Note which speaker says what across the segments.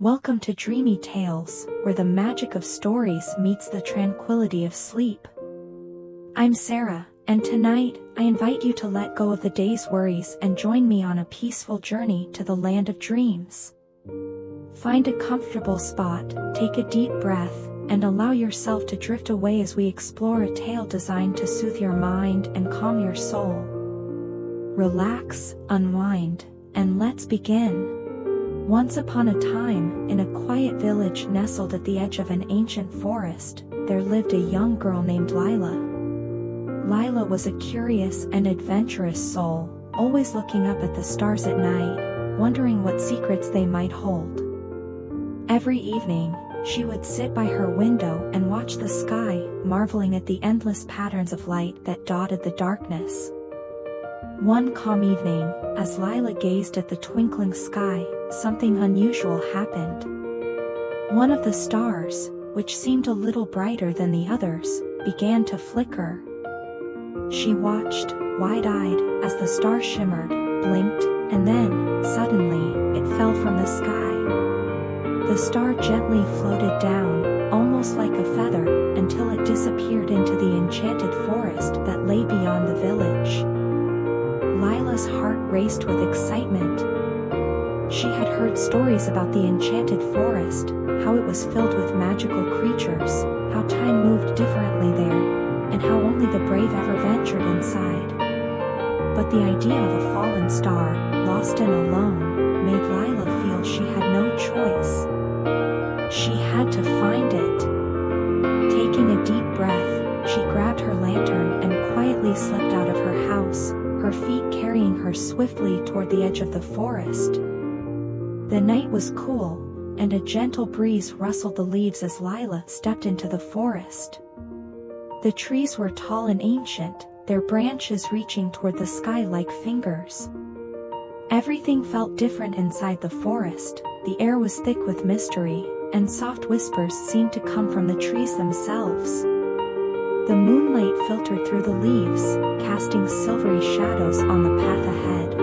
Speaker 1: Welcome to Dreamy Tales, where the magic of stories meets the tranquility of sleep. I'm Sarah, and tonight, I invite you to let go of the day's worries and join me on a peaceful journey to the land of dreams. Find a comfortable spot, take a deep breath, and allow yourself to drift away as we explore a tale designed to soothe your mind and calm your soul. Relax, unwind, and let's begin. Once upon a time, in a quiet village nestled at the edge of an ancient forest, there lived a young girl named Lila. Lila was a curious and adventurous soul, always looking up at the stars at night, wondering what secrets they might hold. Every evening, she would sit by her window and watch the sky, marveling at the endless patterns of light that dotted the darkness. One calm evening, as Lila gazed at the twinkling sky, something unusual happened. One of the stars, which seemed a little brighter than the others, began to flicker. She watched, wide-eyed, as the star shimmered, blinked, and then, suddenly, it fell from the sky. The star gently floated down, almost like a feather, until it disappeared into the enchanted forest that lay beyond the village. Lila's heart raced with excitement. She had heard stories about the enchanted forest, how it was filled with magical creatures, how time moved differently there, and how only the brave ever ventured inside. But the idea of a fallen star, lost and alone, made Lila feel she had no choice. She had to find it. Taking a deep breath, she grabbed her lantern and quietly slipped out of her house, her feet carrying her swiftly toward the edge of the forest. The night was cool, and a gentle breeze rustled the leaves as Lila stepped into the forest. The trees were tall and ancient, their branches reaching toward the sky like fingers. Everything felt different inside the forest, the air was thick with mystery, and soft whispers seemed to come from the trees themselves. The moonlight filtered through the leaves, casting silvery shadows on the path ahead.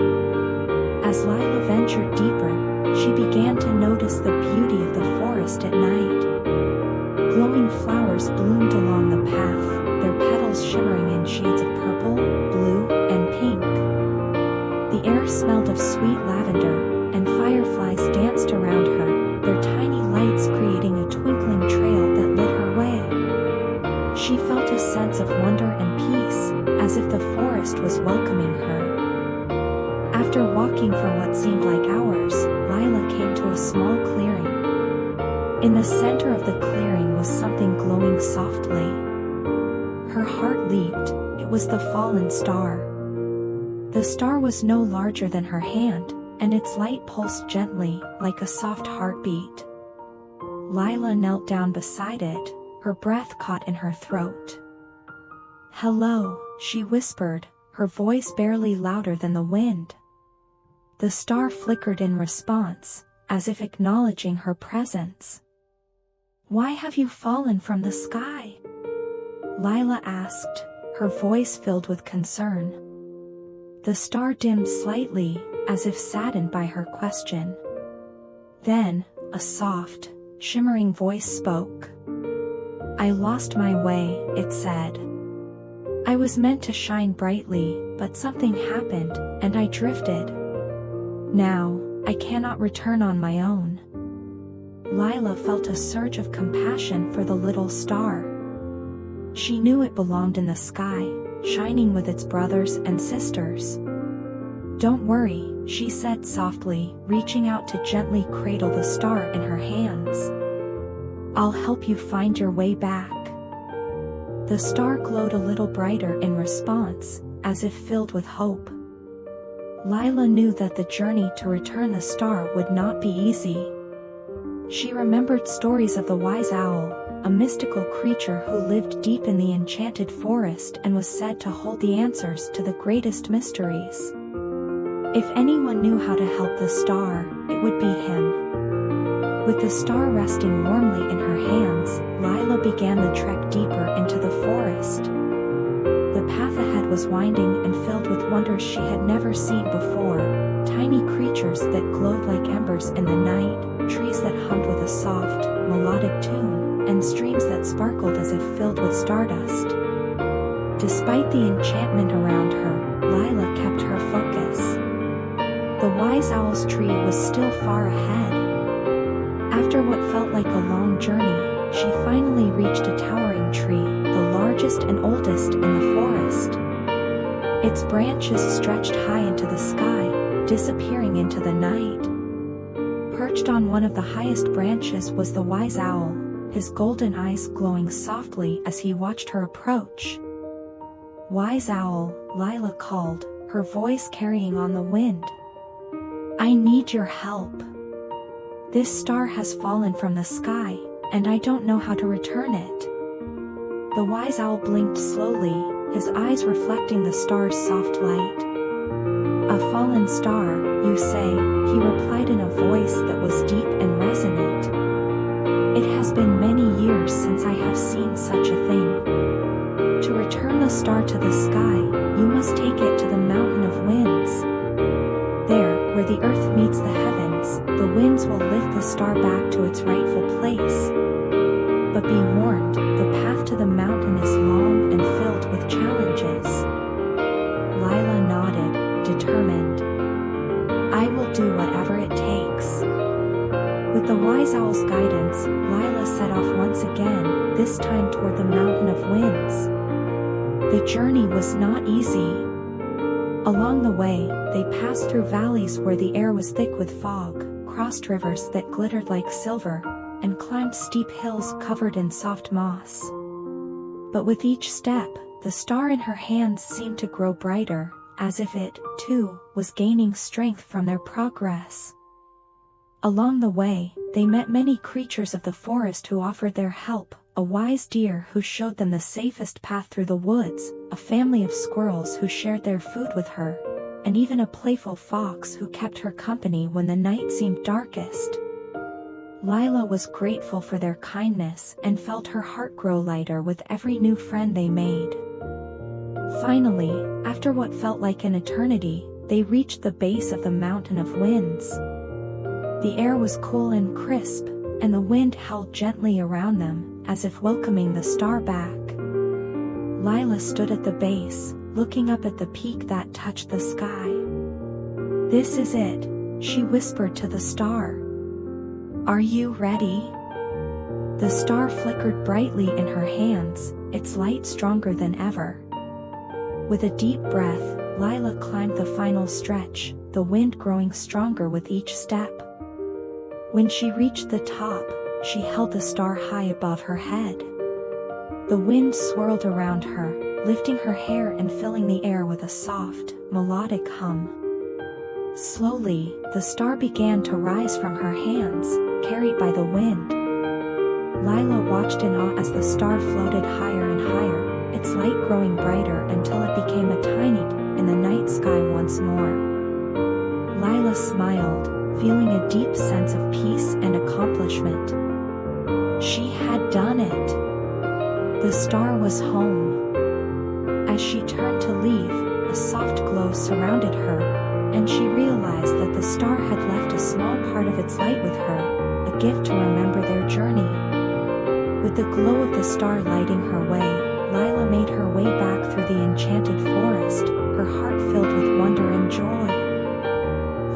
Speaker 1: As Lila ventured deeper, she began to notice the beauty of the forest at night. Glowing flowers bloomed along the path, their petals shimmering in shades of purple, blue, and pink. The air smelled of sweet lavender, and fireflies danced around her, their tiny lights creating a twinkling trail that lit her way. She felt a sense of wonder and peace, as if the forest was welcoming her. After walking for what seemed like hours, Lila came to a small clearing. In the center of the clearing was something glowing softly. Her heart leaped, it was the fallen star. The star was no larger than her hand, and its light pulsed gently, like a soft heartbeat. Lila knelt down beside it, her breath caught in her throat. "Hello," she whispered, her voice barely louder than the wind. The star flickered in response, as if acknowledging her presence. "Why have you fallen from the sky?" Lila asked, her voice filled with concern. The star dimmed slightly, as if saddened by her question. Then, a soft, shimmering voice spoke. "I lost my way," it said. "I was meant to shine brightly, but something happened, and I drifted. Now, I cannot return on my own." Lila felt a surge of compassion for the little star. She knew it belonged in the sky, shining with its brothers and sisters. "Don't worry," she said softly, reaching out to gently cradle the star in her hands. "I'll help you find your way back." The star glowed a little brighter in response, as if filled with hope. Lila knew that the journey to return the star would not be easy. She remembered stories of the wise owl, a mystical creature who lived deep in the enchanted forest and was said to hold the answers to the greatest mysteries. If anyone knew how to help the star, it would be him. With the star resting warmly in her hands, Lila began the trek deeper into the forest. The path ahead was winding and filled with wonders she had never seen before, tiny creatures that glowed like embers in the night, trees that hummed a soft, melodic tune, and streams that sparkled as if filled with stardust. Despite the enchantment around her, Lila kept her focus. The wise owl's tree was still far ahead. After what felt like a long journey, she finally reached a towering tree, the largest and oldest in the forest. Its branches stretched high into the sky, disappearing into the night. Perched on one of the highest branches was the wise owl, his golden eyes glowing softly as he watched her approach. "Wise owl," Lila called, her voice carrying on the wind. "I need your help. This star has fallen from the sky, and I don't know how to return it." The wise owl blinked slowly, his eyes reflecting the star's soft light. "A fallen star, you say," he replied in a voice that was deep and resonant. "It has been many years since I have seen such a thing. To return the star to the sky, you must take it to the mountain of winds. There, where the earth meets the heavens, the winds will lift the star back to its rightful place. But be warned, the path to the mountain is long and filled with challenges." Lila nodded, determined. "I will do whatever it takes." With the wise owl's guidance, Lila set off once again, this time toward the mountain of winds. The journey was not easy. Along the way, they passed through valleys where the air was thick with fog, crossed rivers that glittered like silver, and climbed steep hills covered in soft moss. But with each step, the star in her hands seemed to grow brighter, as if it, too, was gaining strength from their progress. Along the way, they met many creatures of the forest who offered their help, a wise deer who showed them the safest path through the woods, a family of squirrels who shared their food with her, and even a playful fox who kept her company when the night seemed darkest. Lila was grateful for their kindness and felt her heart grow lighter with every new friend they made. Finally, after what felt like an eternity, they reached the base of the mountain of winds. The air was cool and crisp, and the wind howled gently around them, as if welcoming the star back. Lila stood at the base, looking up at the peak that touched the sky. "This is it," she whispered to the star. "Are you ready?" The star flickered brightly in her hands, its light stronger than ever. With a deep breath, Lila climbed the final stretch, the wind growing stronger with each step. When she reached the top, she held the star high above her head. The wind swirled around her, lifting her hair and filling the air with a soft, melodic hum. Slowly, the star began to rise from her hands, carried by the wind. Lila watched in awe as the star floated higher and higher, its light growing brighter until it became a tiny dot in the night sky once more. Lila smiled, feeling a deep sense of peace and accomplishment. She had done it. The star was home. As she turned to leave, a soft glow surrounded her, and she realized that the star had left a small part of its light with her, a gift to remember their journey. With the glow of the star lighting her way, Lila made her way back through the enchanted forest, her heart filled with wonder and joy.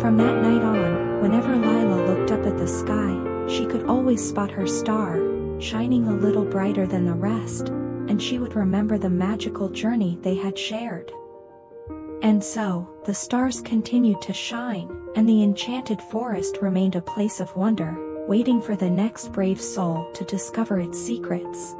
Speaker 1: From that night on, whenever Lila looked up at the sky, she could always spot her star, shining a little brighter than the rest, and she would remember the magical journey they had shared. And so, the stars continued to shine, and the enchanted forest remained a place of wonder, waiting for the next brave soul to discover its secrets.